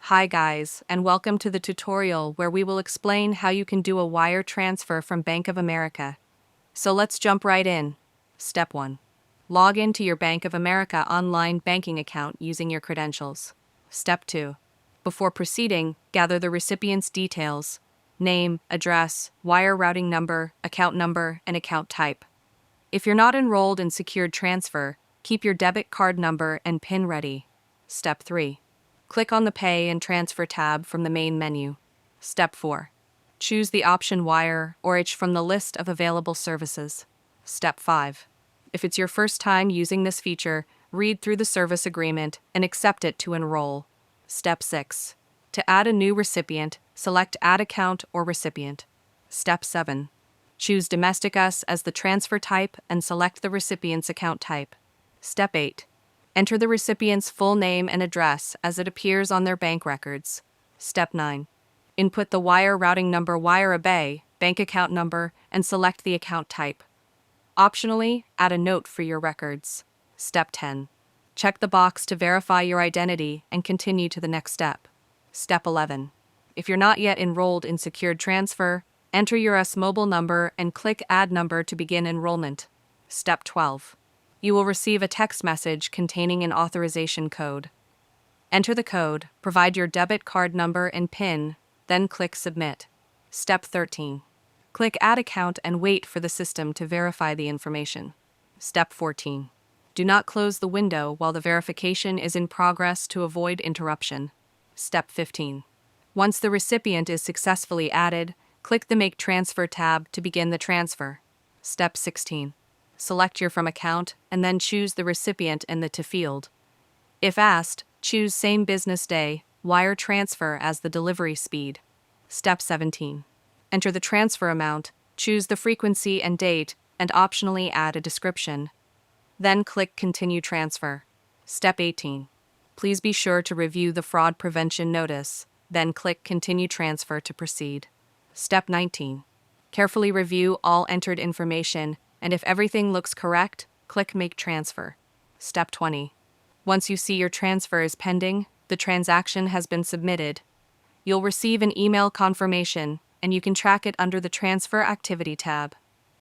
Hi guys, and welcome to the tutorial where we will explain how you can do a wire transfer from Bank of America. So let's jump right in. Step 1. Log into your Bank of America online banking account using your credentials. Step 2. Before proceeding, gather the recipient's details: name, address, wire routing number, and account type. If you're not enrolled in secured transfer, keep your debit card number and PIN ready. Step 3. Click on the Pay and Transfer tab from the main menu. Step 4. Choose the option Wire or H from the list of available services. Step 5. If it's your first time using this feature, read through the service agreement and accept it to enroll. Step 6. To add a new recipient, select Add Account or Recipient. Step 7. Choose Domestic US as the transfer type and select the recipient's account type. Step 8. Enter the recipient's full name and address as it appears on their bank records. Step 9. Input the wire routing number WireABay, bank account number, and select the account type. Optionally, add a note for your records. Step 10. Check the box to verify your identity and continue to the next step. Step 11. If you're not yet enrolled in Secured Transfer, enter your US mobile number and click Add Number to begin enrollment. Step 12. You will receive a text message containing an authorization code. Enter the code, provide your debit card number and PIN, then click Submit. Step 13. Click Add Account and wait for the system to verify the information. Step 14. Do not close the window while the verification is in progress to avoid interruption. Step 15. Once the recipient is successfully added, click the Make Transfer tab to begin the transfer. Step 16. Select your From account and then choose the recipient in the To field. If asked, choose Same business day, wire transfer as the delivery speed. Step 17. Enter the transfer amount, choose the frequency and date, and optionally add a description. Then click Continue Transfer. Step 18. Please be sure to review the fraud prevention notice, then click Continue Transfer to proceed. Step 19. Carefully review all entered information, and if everything looks correct, click Make Transfer. Step 20. Once you see your transfer is pending, the transaction has been submitted. You'll receive an email confirmation, and you can track it under the Transfer Activity tab.